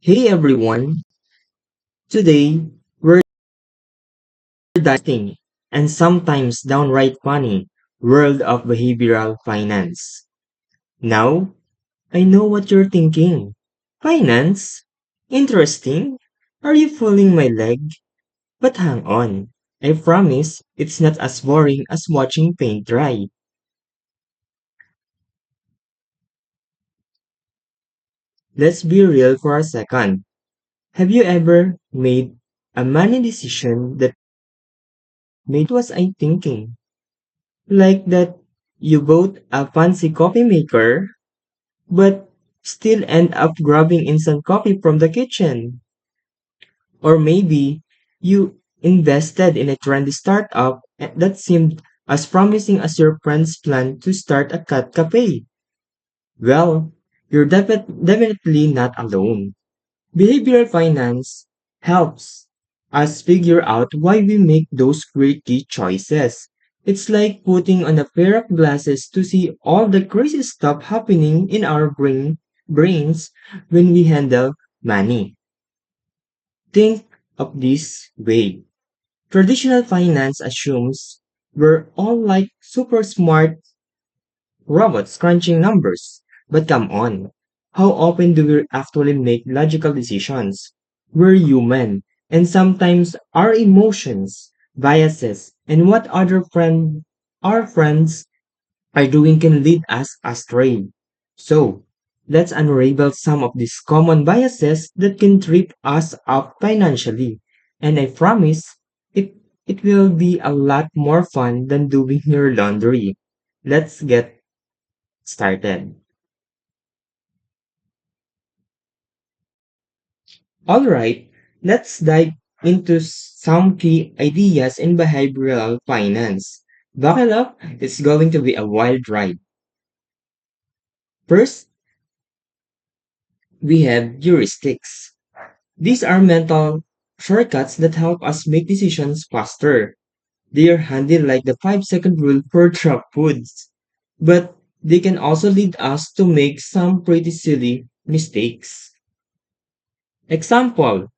Hey everyone, today we're dissecting and sometimes downright funny world of behavioral finance. Now, I know what you're thinking. Finance? Interesting? Are you pulling my leg? But hang on. I promise it's not as boring as watching paint dry. Let's be real for a second. Have you ever made a money decision that made was I thinking? Like that you bought a fancy coffee maker but still end up grabbing instant coffee from the kitchen. Or maybe you invested in a trendy startup that seemed as promising as your friend's plan to start a cat cafe. Well, you're definitely not alone. Behavioral finance helps us figure out why we make those quirky choices. It's like putting on a pair of glasses to see all the crazy stuff happening in our brains when we handle money. Think of this way. Traditional finance assumes we're all like super smart robots crunching numbers. But come on, how often do we actually make logical decisions? We're human, and sometimes our emotions, biases, and what our friends are doing can lead us astray. So, let's unravel some of these common biases that can trip us up financially. And I promise it it will be a lot more fun than doing your laundry. Let's get started. Alright, let's dive into some key ideas in behavioral finance. Buckle up, it's going to be a wild ride. First, we have heuristics. These are mental shortcuts that help us make decisions faster. They are handy like the 5-second rule for trap foods. But they can also lead us to make some pretty silly mistakes. Example,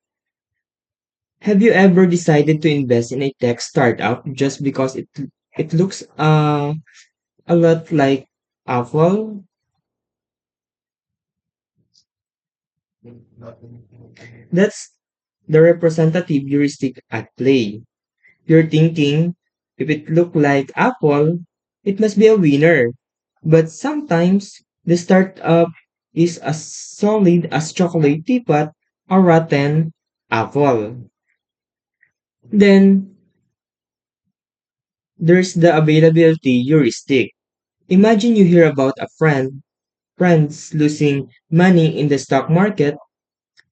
have you ever decided to invest in a tech startup just because it looks a lot like Apple? That's the representative heuristic at play. You're thinking, if it looked like Apple, it must be a winner. But sometimes the startup is as solid as chocolate teapot or rotten apple. Then there's the availability heuristic. Imagine you hear about a friends losing money in the stock market.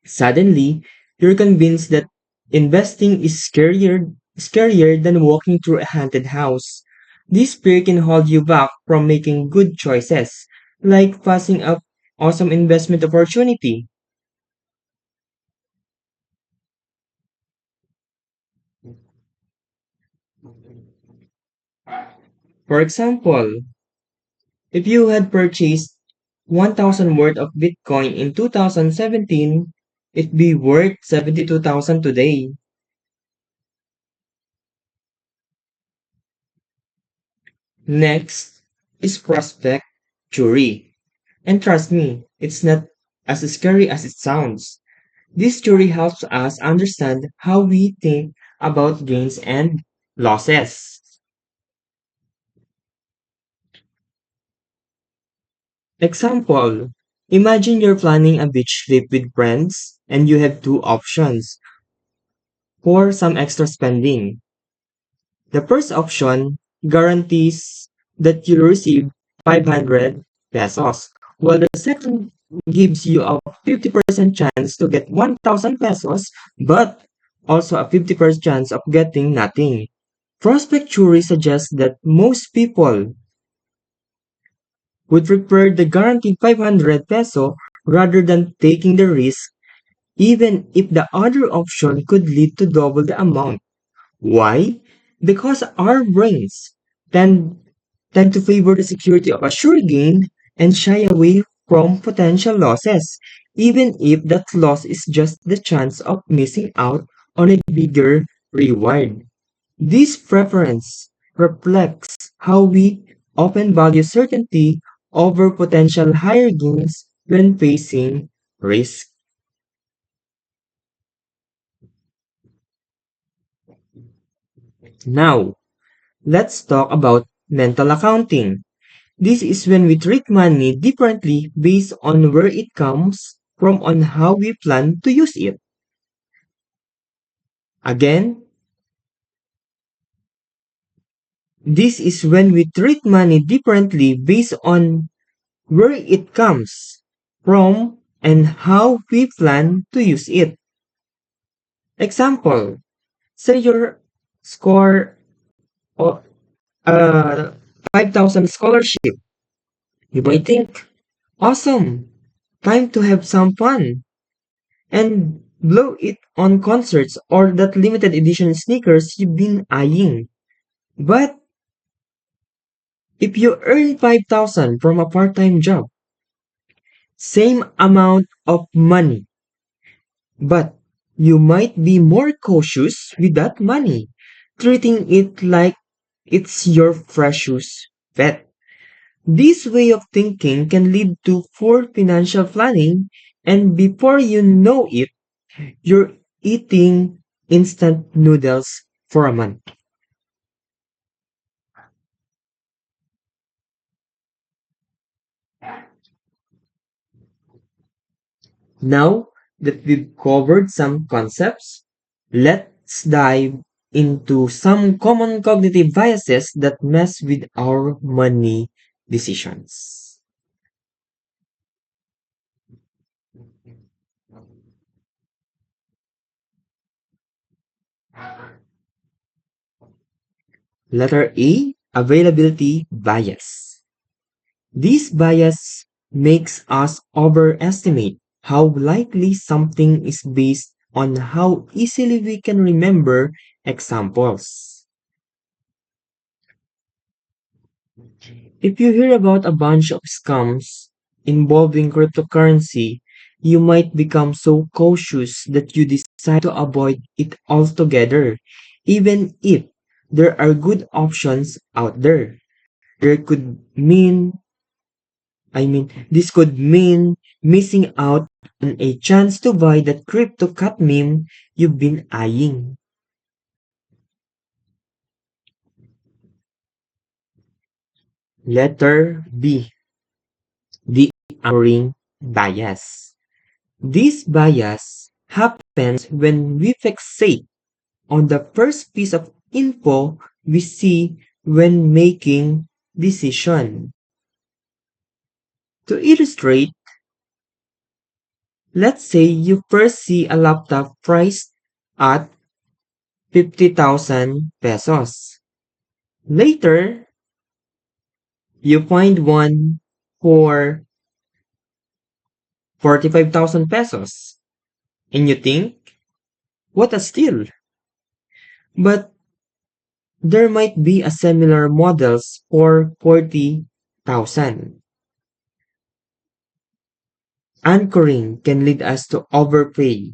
Suddenly, you're convinced that investing is scarier than walking through a haunted house. This fear can hold you back from making good choices, like passing up awesome investment opportunity. For example, if you had purchased 1,000 worth of Bitcoin in 2017, it'd be worth 72,000 today. Next is prospect jury. And trust me, it's not as scary as it sounds. This jury helps us understand how we think about gains and losses. Example, imagine you're planning a beach trip with friends and you have two options for some extra spending. The first option guarantees that you'll receive 500 pesos, while the second gives you a 50% chance to get 1,000 pesos, but also a 50% chance of getting nothing. Prospect theory suggests that most people would prefer the guaranteed 500 peso rather than taking the risk, even if the other option could lead to double the amount. Why? Because our brains tend tend to favor the security of a sure gain and shy away from potential losses, even if that loss is just the chance of missing out on a bigger reward. This preference reflects how we often value certainty over potential higher gains when facing risk. Now, let's talk about mental accounting. This is when we treat money differently based on where it comes from on how we plan to use it. Again, this is when we treat money differently based on where it comes from and how we plan to use it. Example, say your score o- uh, 5,000 scholarship. You might think, awesome, time to have some fun, and blow it on concerts or that limited edition sneakers you've been eyeing. But if you earn 5,000 from a part-time job, same amount of money, but you might be more cautious with that money, treating it like it's your precious pet. This way of thinking can lead to poor financial planning, and before you know it, you're eating instant noodles for a month. Now that we've covered some concepts, let's dive into some common cognitive biases that mess with our money decisions. Letter A, availability bias. This bias makes us overestimate how likely something is based on how easily we can remember examples. If you hear about a bunch of scams involving cryptocurrency, you might become so cautious that you decide to avoid it altogether, even if there are good options out there. There could mean this could mean missing out on a chance to buy that crypto cat meme you've been eyeing. Letter B. The anchoring bias. This bias happens when we fixate on the first piece of info we see when making decision. To illustrate, let's say you first see a laptop priced at 50,000 pesos. Later, you find one for 45,000 pesos. And you think, what a steal. But there might be a similar models for 40,000. Anchoring can lead us to overpay,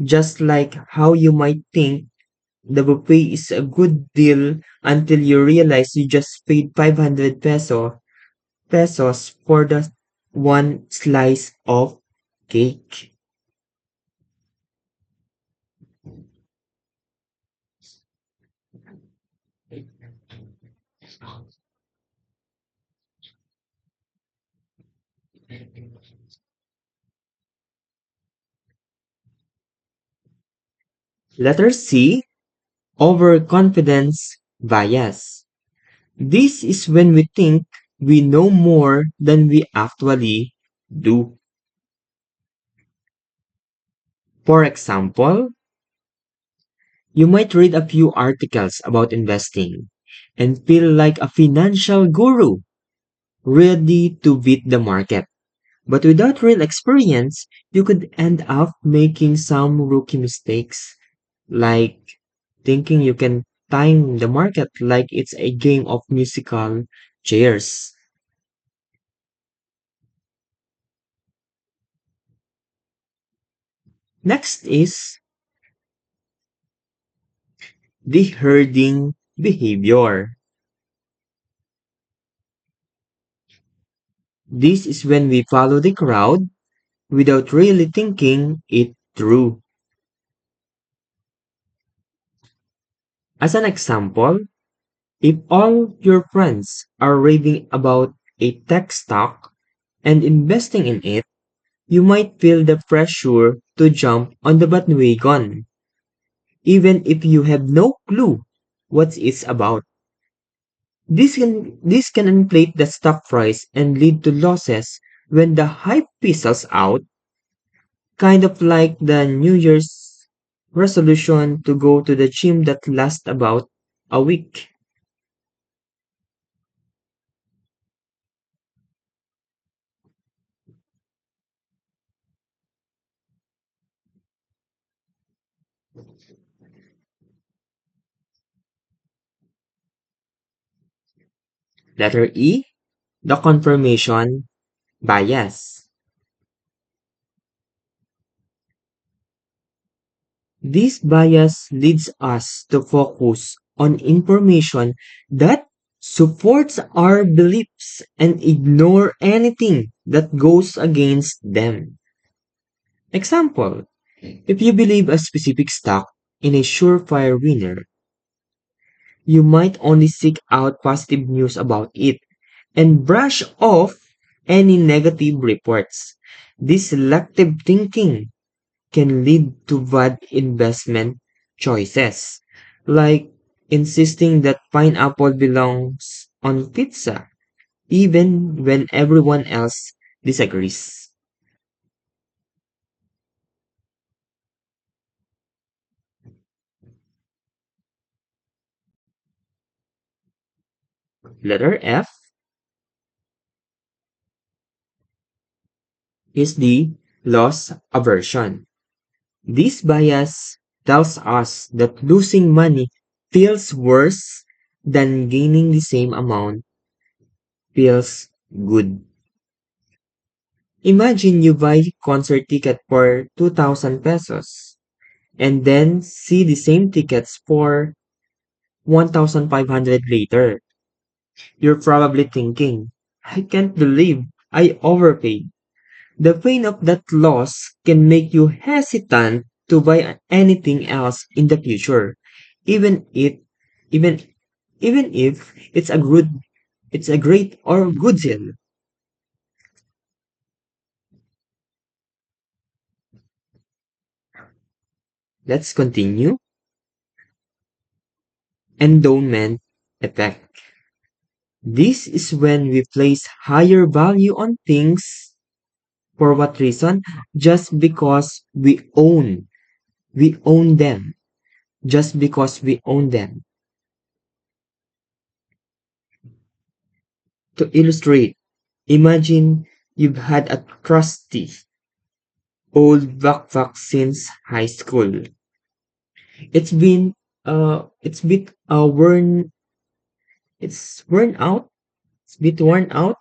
just like how you might think the buffet is a good deal until you realize you just paid 500 pesos for the one slice of cake. Letter C, overconfidence bias. This is when we think we know more than we actually do. For example, you might read a few articles about investing and feel like a financial guru, ready to beat the market. But without real experience, you could end up making some rookie mistakes, like thinking you can time the market like it's a game of musical chairs. Next is the herding behavior. This is when we follow the crowd without really thinking it through. As an example, if all your friends are raving about a tech stock and investing in it, you might feel the pressure to jump on the bandwagon, even if you have no clue what it's about. This can inflate the stock price and lead to losses when the hype fizzles out, kind of like the New Year's resolution to go to the gym that lasts about a week. Letter E, the confirmation bias. This bias leads us to focus on information that supports our beliefs and ignore anything that goes against them. Example, if you believe a specific stock in a surefire winner, you might only seek out positive news about it and brush off any negative reports. This selective thinking can lead to bad investment choices, like insisting that pineapple belongs on pizza, even when everyone else disagrees. Letter F is the loss aversion. This bias tells us that losing money feels worse than gaining the same amount feels good. Imagine you buy concert ticket for 2,000 pesos and then see the same tickets for 1,500 later. You're probably thinking, I can't believe I overpaid. The pain of that loss can make you hesitant to buy anything else in the future, even if even even if it's a great or good deal. Let's continue. Endowment effect. This is when we place higher value on things. For what reason? Just because we own them. Just because we own them. To illustrate, imagine you've had a trusty old backpack since high school. It's been it's bit worn it's worn out. It's bit worn out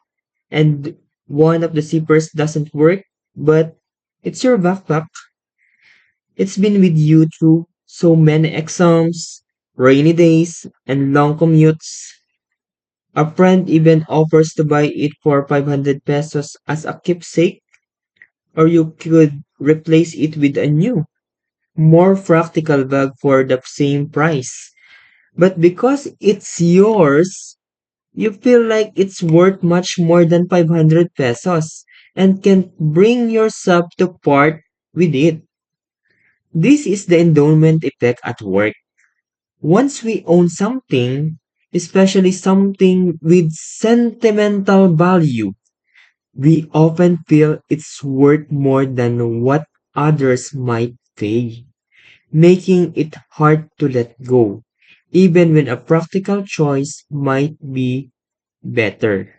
and one of the zippers doesn't work, but it's your backpack. It's been with you through so many exams, rainy days, and long commutes. A friend even offers to buy it for 500 pesos as a keepsake, or you could replace it with a new, more practical bag for the same price. But because it's yours, you feel like it's worth much more than 500 pesos and can bring yourself to part with it. This is the endowment effect at work. Once we own something, especially something with sentimental value, we often feel it's worth more than what others might pay, making it hard to let go, even when a practical choice might be better.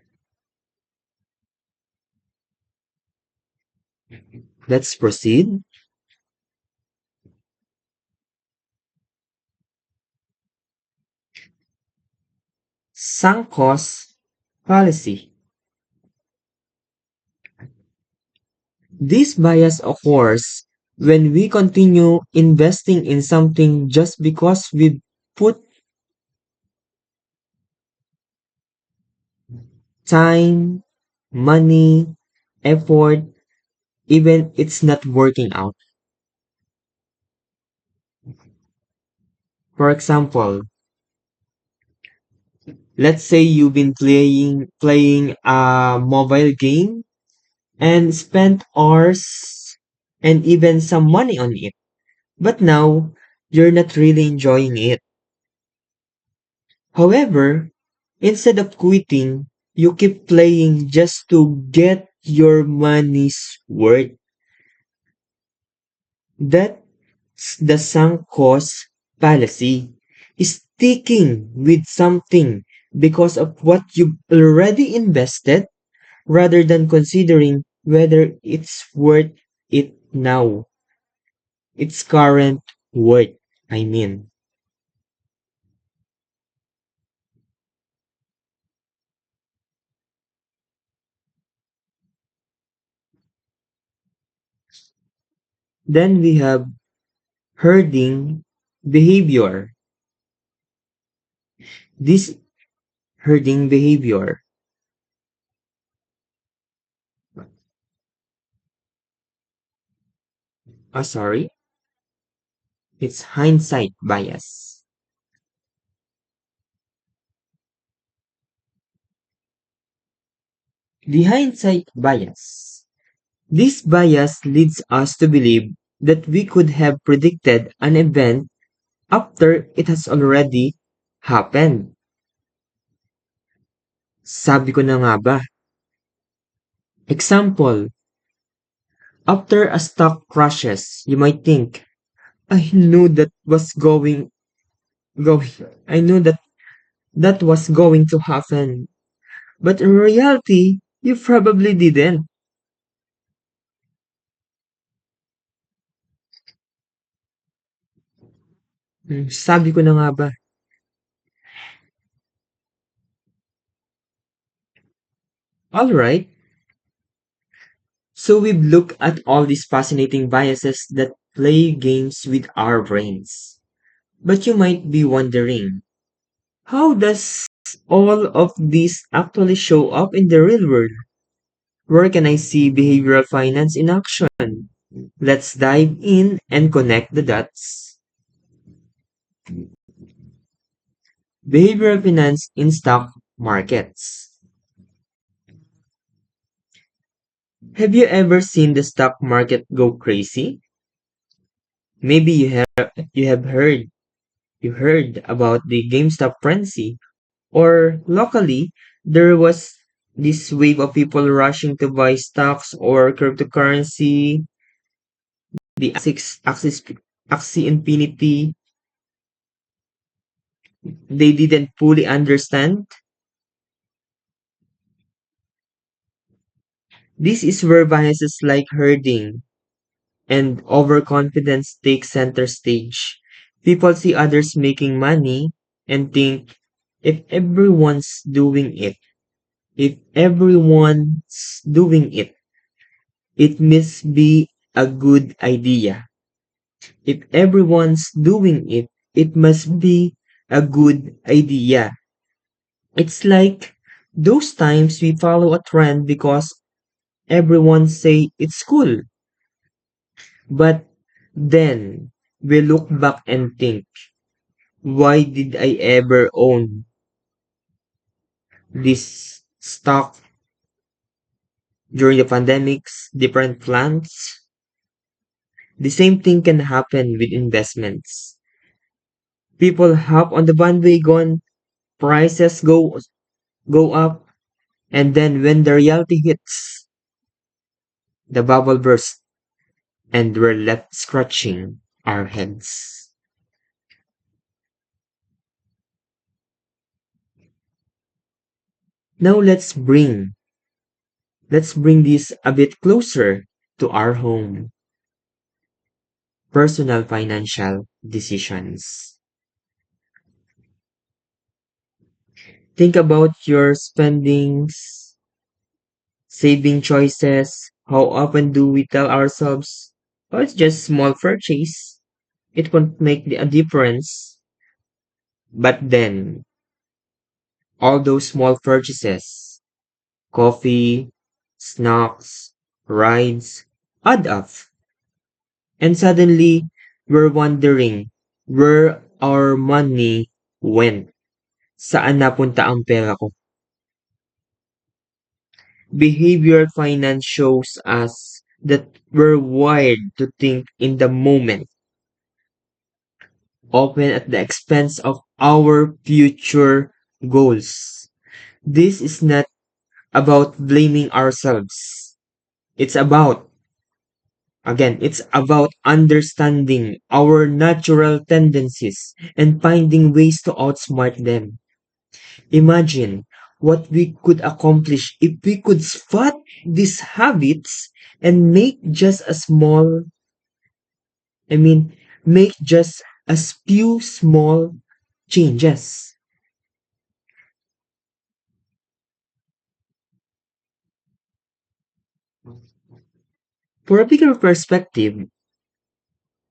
Let's proceed. sunk cost fallacy. This bias occurs when we continue investing in something just because we put time, money, effort, even it's not working out. For example, let's say you've been playing a mobile game and spent hours and even some money on it. But now you're not really enjoying it. However, instead of quitting, you keep playing just to get your money's worth. That's the sunk cost fallacy. Sticking with something because of what you've already invested rather than considering whether it's worth it now. Its current worth, I mean. Then we have herding behavior. This herding behavior, sorry, it's hindsight bias. The hindsight bias. This bias leads us to believe that we could have predicted an event after it has already happened. Sabi ko na nga ba? Example, after a stock crashes, you might think, I knew that was going, I knew that that was going to happen. But in reality, you probably didn't. Sabi ko na nga ba? Alright, so we've looked at all these fascinating biases that play games with our brains. But you might be wondering, how does all of this actually show up in the real world? Where can I see behavioral finance in action? Let's dive in and connect the dots. Behavioral finance in stock markets. Have you ever seen the stock market go crazy? Maybe you have heard about the GameStop frenzy, or locally there was this wave of people rushing to buy stocks or cryptocurrency, the Axie Infinity. They didn't fully understand. This is where biases like herding and overconfidence take center stage. People see others making money and think, if everyone's doing it, if everyone's doing it, it must be a good idea. If everyone's doing it, it must be a good idea. It's like those times we follow a trend because everyone say it's cool. But then we look back and think, why did I ever own this stock during the pandemics, different plans? The same thing can happen with investments. People hop on the bandwagon, prices go up, and then when the reality hits, the bubble bursts and we're left scratching our heads. Now let's bring this a bit closer to our home. Personal financial decisions. Think about your spendings, saving choices. How often do we tell ourselves, oh, it's just small purchase. It won't make a difference. But then, all those small purchases, coffee, snacks, rides, add up. And suddenly, we're wondering where our money went. Saan napunta ang pera ko? Behavioral finance shows us that we're wired to think in the moment, often at the expense of our future goals. This is not about blaming ourselves. It's about, it's about understanding our natural tendencies and finding ways to outsmart them. Imagine what we could accomplish if we could spot these habits and I mean, make just a few small changes. For a bigger perspective,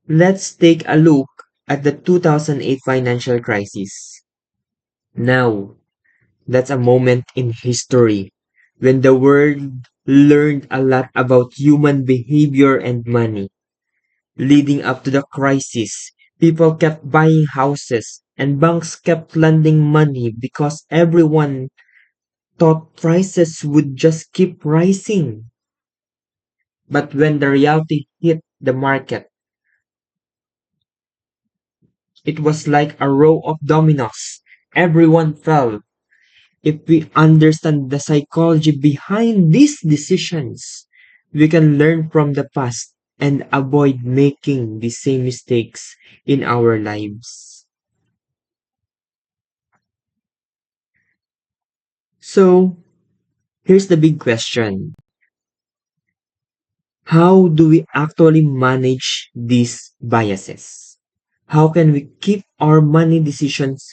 let's take a look at the 2008 financial crisis. Now, that's a moment in history when the world learned a lot about human behavior and money. Leading up to the crisis, people kept buying houses and banks kept lending money because everyone thought prices would just keep rising. But when the reality hit the market, it was like a row of dominoes. Everyone fell. If we understand the psychology behind these decisions, we can learn from the past and avoid making the same mistakes in our lives. So, here's the big question. How do we actually manage these biases? How can we keep our money decisions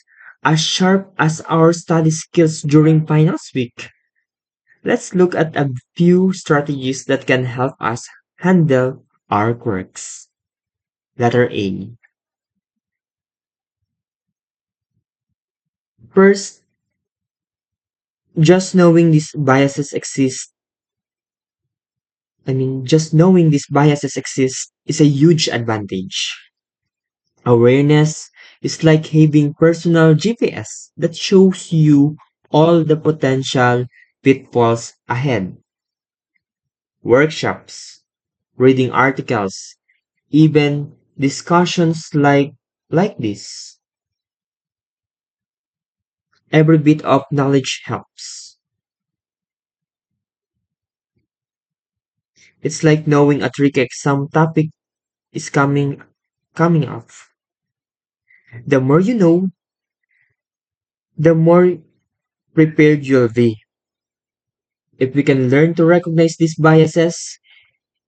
as sharp as our study skills during finance week? Let's look at a few strategies that can help us handle our quirks. Letter A. First, just knowing these biases exist, just knowing these biases exist is a huge advantage. Awareness is like having personal GPS that shows you all the potential pitfalls ahead. Workshops, reading articles, even discussions like this. Every bit of knowledge helps. It's like knowing a trick exam topic is coming up. The more you know, the more prepared you'll be. If we can learn to recognize these biases,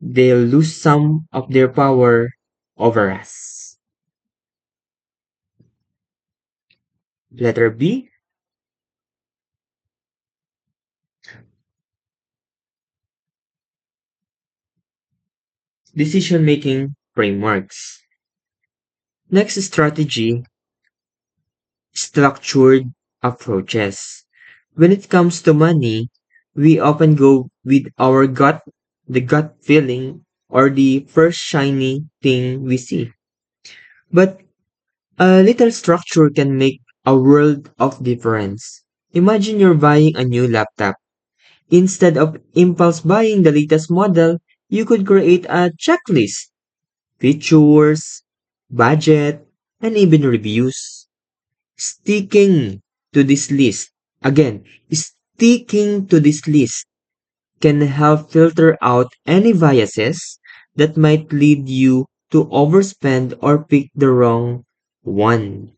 they'll lose some of their power over us. Letter B, decision making frameworks. Next strategy, structured approaches. When it comes to money, we often go with our the gut feeling, or the first shiny thing we see. But a little structure can make a world of difference. Imagine you're buying a new laptop. Instead of impulse buying the latest model, you could create a checklist, features, budget, and even reviews. Sticking to this list, again, sticking to this list can help filter out any biases that might lead you to overspend or pick the wrong one.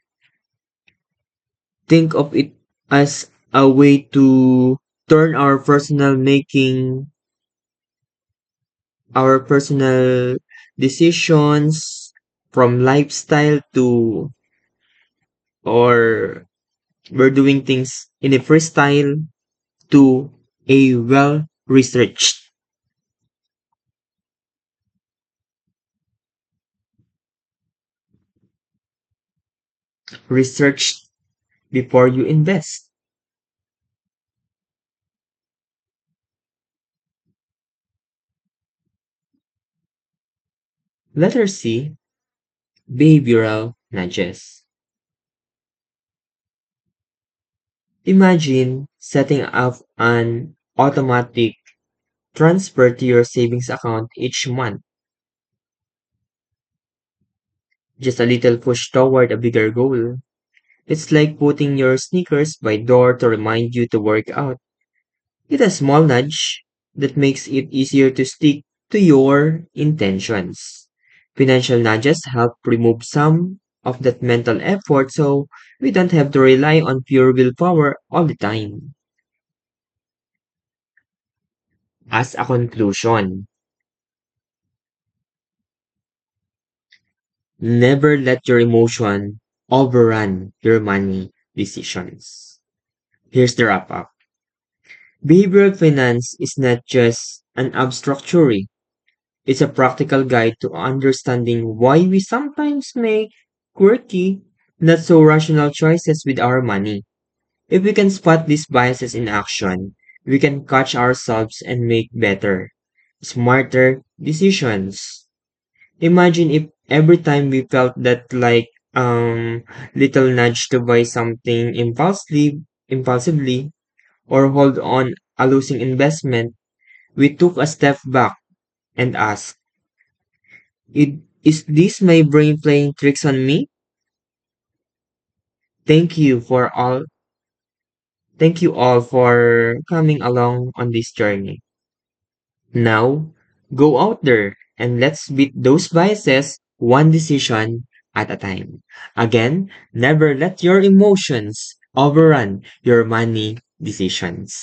Think of it as a way to turn our personal decisions from lifestyle to or We're doing things in a freestyle to a researched before you invest. Letter C, behavioral nudges. Imagine setting up an automatic transfer to your savings account each month. Just a little push toward a bigger goal. It's like putting your sneakers by door to remind you to work out. It's a small nudge that makes it easier to stick to your intentions. Financial nudges help remove some of that mental effort so we don't have to rely on pure willpower all the time. As a conclusion, never let your emotion overrun your money decisions. Here's the wrap up. Behavioral finance is not just an abstract theory. It's a practical guide to understanding why we sometimes make quirky, not so rational choices with our money. If we can spot these biases in action, we can catch ourselves and make better, smarter decisions. Imagine if every time we felt that little nudge to buy something impulsively or hold on a losing investment, we took a step back and asked, is this my brain playing tricks on me? Thank you for all thank you all for coming along on this journey. Now, go out there and let's beat those biases one decision at a time. Again, never let your emotions overrun your money decisions.